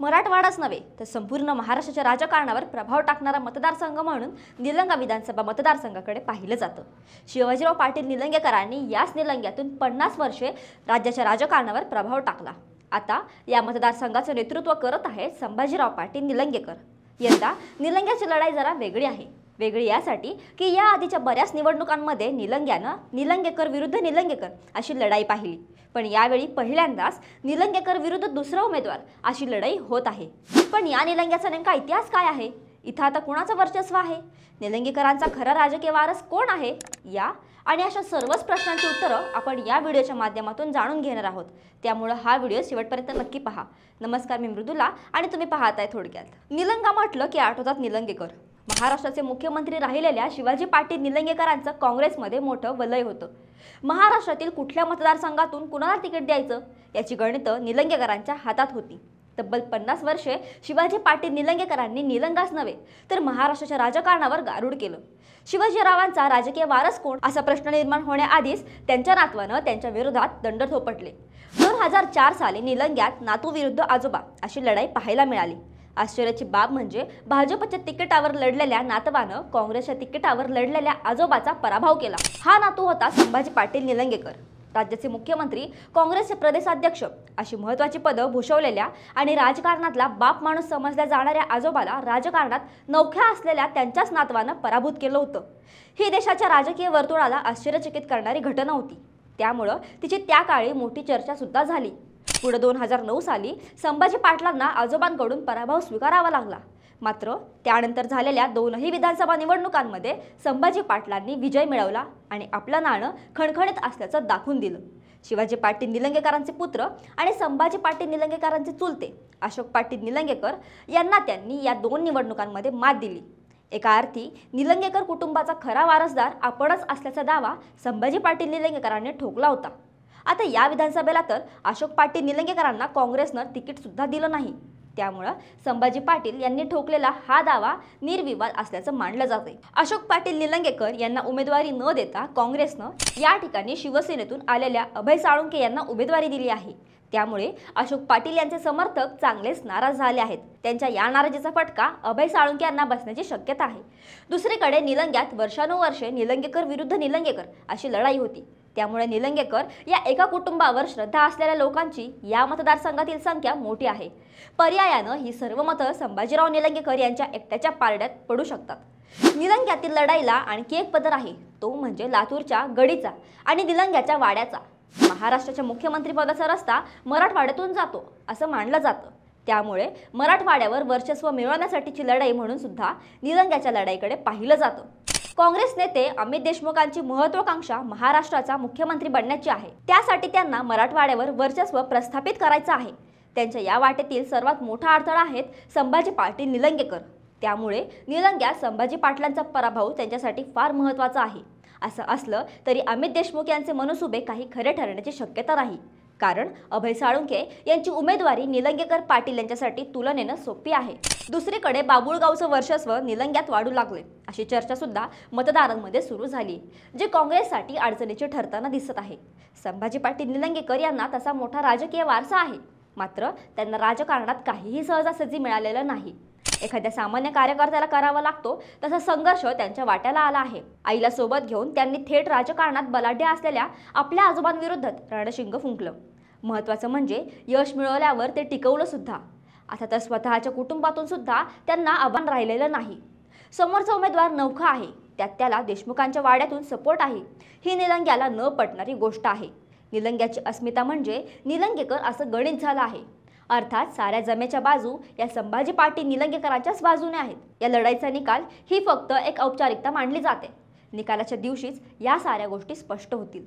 मराठवाडाच नव्हे तर संपूर्ण महाराष्ट्राच्या राजकारणावर प्रभाव टाकणारा मतदारसंघ म्हणून निलंगा विधानसभा मतदारसंघाकडे पाहिलं जातं। शिवाजीराव पाटील निलंगेकरांनी याच निलंग्यातून 50 वर्षे राज्याच्या राजकारणावर प्रभाव टाकला। आता या मतदारसंघाचं नेतृत्व करत आहेत संभाजीराव पाटील निलंगेकर। यंदा निलंग्याची लढाई जरा वेगळी आहे। वेगळी यासाठी की या आधीच्या बऱ्याच निवडणुकांमध्ये निलंग्यानं निलंगेकर विरुद्ध निलंगेकर अशी लढाई पाहिली, पण यावेळी पहिल्यांदाच निलंगेकर विरुद्ध दुसरा उमेदवार अशी लढाई होत आहे। पण या निलंग्याचा नेमका इतिहास काय आहे? इथं आता कोणाचं वर्चस्व आहे? निलंगेकरांचा खरा राजकीय वारस कोण आहे? या आणि अशा सर्वच प्रश्नांची उत्तरं आपण या व्हिडिओच्या माध्यमातून जाणून घेणार आहोत। त्यामुळे हा व्हिडिओ शेवटपर्यंत नक्की पहा। नमस्कार, मी मृदुला आणि तुम्ही पाहताय थोडक्यात। निलंगा म्हटलं की आठवतात निलंगेकर। महाराष्ट्राचे मुख्यमंत्री राहिलेल्या शिवाजी पाटील निलंगेकरांचं काँग्रेसमध्ये मोठं वलय होतं। महाराष्ट्रातील कुठल्या मतदारसंघातून कुणाला तिकीट द्यायचं याची गणितं निलंगेकरांच्या हातात होती। तब्बल 50 वर्षे शिवाजी पाटील निलंगेकरांनी निलंगाच नव्हे तर महाराष्ट्राच्या राजकारणावर गारूड केलं। शिवाजीरावांचा राजकीय वारस कोण असा प्रश्न निर्माण होण्याआधीच त्यांच्या नातवानं त्यांच्या विरोधात दंड थोपटले। 2004 साली निलंग्यात नातू विरुद्ध आजोबा अशी लढाई पाहायला मिळाली। आश्चर्याची बाब म्हणजे भाजपच्या तिकिटावर लढलेल्या नातवानं काँग्रेसच्या तिकिटावर लढलेल्या आजोबाचा पराभव केला। हा नातू होता संभाजी पाटील निलंगेकर। राज्याचे मुख्यमंत्री, काँग्रेसचे प्रदेशाध्यक्ष अशी महत्त्वाची पदं भूषवलेल्या आणि राजकारणातला बाप माणूस समजल्या जाणाऱ्या आजोबाला राजकारणात नवख्या असलेल्या त्यांच्याच नातवानं पराभूत केलं होतं। ही देशाच्या राजकीय वर्तुळाला आश्चर्यचकित करणारी घटना होती। त्यामुळं तिची त्या काळी मोठी चर्चा सुद्धा झाली। पुढे 2009 साली संभाजी पाटलांना आजोबांकडून पराभव स्वीकारावा लागला। मात्र त्यानंतर झालेल्या दोनही विधानसभा निवडणुकांमध्ये संभाजी पाटलांनी विजय मिळवला आणि आपलं नाणं खणखणीत असल्याचं दाखवून दिलं। शिवाजी पाटील निलंगेकरांचे पुत्र आणि संभाजी पाटील निलंगेकरांचे चुलते अशोक पाटील निलंगेकर यांना त्यांनी या दोन निवडणुकांमध्ये मात दिली। एका अर्थी निलंगेकर कुटुंबाचा खरा वारसदार आपणच असल्याचा दावा संभाजी पाटील निलंगेकरांनी ठोकला होता। आता या विधानसभेला तर अशोक पाटील निलंगेकरांना काँग्रेसनं तिकीट सुद्धा दिलं नाही। त्यामुळे संभाजी पाटील यांनी ठोकलेला हा दावा निर्विवाद असल्याचं मानलं जाते। अशोक पाटील निलंगेकर यांना उमेदवारी न देता काँग्रेसनं या ठिकाणी शिवसेनेतून आलेल्या अभय साळुंखे यांना उमेदवारी दिली आहे। त्यामुळे अशोक पाटील यांचे समर्थक चांगलेच नाराज झाले आहेत। त्यांच्या या नाराजीचा फटका अभय साळुंखे यांना बसण्याची शक्यता आहे। दुसरीकडे निलंग्यात वर्षानुवर्षे निलंगेकर विरुद्ध निलंगेकर अशी लढाई होती। त्यामुळे निलंगेकर या एका कुटुंबावर श्रद्धा असलेल्या लोकांची या मतदारसंघातील संख्या मोठी आहे। पर्यायानं ही सर्व मतं संभाजीराव निलंगेकर यांच्या एकट्याच्या पारड्यात पडू शकतात। निलंग्यातील लढाईला आणखी एक पदर आहे, तो म्हणजे लातूरच्या गडीचा आणि निलंग्याच्या वाड्याचा। महाराष्ट्राच्या मुख्यमंत्रीपदाचा रस्ता मराठवाड्यातून जातो असं मानलं जातं। त्यामुळे मराठवाड्यावर वर्चस्व मिळवण्यासाठीची लढाई म्हणून सुद्धा निलंग्याच्या लढाईकडे पाहिलं जातं। काँग्रेस नेते अमित देशमुखांची महत्त्वाकांक्षा महाराष्ट्राचा मुख्यमंत्री बनण्याची आहे। त्यासाठी त्यांना मराठवाड्यावर वर्चस्व प्रस्थापित करायचं आहे। त्यांच्या या वाटेतील सर्वात मोठा अडथळा आहेत संभाजी पाटील निलंगेकर। त्यामुळे निलंग्यात संभाजी पाटलांचा पराभव त्यांच्यासाठी फार महत्त्वाचा आहे। असं असलं तरी अमित देशमुख यांचे मनसुबे काही खरे ठरण्याची शक्यता नाही, कारण अभय साळुंखे यांची उमेदवारी निलंगेकर पाटील यांच्यासाठी तुलनेनं सोपी आहे। दुसरीकडे बाबुळगावचं वर्चस्व निलंग्यात वाढू लागले अशी चर्चा सुद्धा मतदारांमध्ये सुरू झाली, जे काँग्रेससाठी अडचणीचे ठरताना दिसत आहे। संभाजी पाटील निलंगेकर यांना तसा मोठा राजकीय वारसा आहे, मात्र त्यांना राजकारणात काहीही सहजासहजी मिळालेलं नाही। एखाद्या सामान्य कार्यकर्त्याला करावा लागतो तसा संघर्ष त्यांच्या वाट्याला आला आहे। आईला सोबत घेऊन त्यांनी थेट राजकारणात बलाढ्य असलेल्या आपल्या आजोबांविरुद्ध रणशिंग फुंकलं। महत्त्वाचं म्हणजे यश मिळवल्यावर ते टिकवलं सुद्धा। आता तर स्वतःच्या कुटुंबातून सुद्धा त्यांना आव्हान राहिलेलं नाही। समोरचा उमेदवार नवखा आहे, त्यात त्याला देशमुखांच्या वाड्यातून सपोर्ट आहे, ही निलंग्याला न पटणारी गोष्ट आहे। निलंग्याची अस्मिता म्हणजे निलंगेकर असं गणित झालं आहे। अर्थात साऱ्या जमेच्या बाजू या संभाजी पाटील निलंगेकरांच्याच बाजूने आहेत। या लढाईचा निकाल ही फक्त एक औपचारिकता मानली जाते। निकालाच्या दिवशीच या साऱ्या गोष्टी स्पष्ट होतील।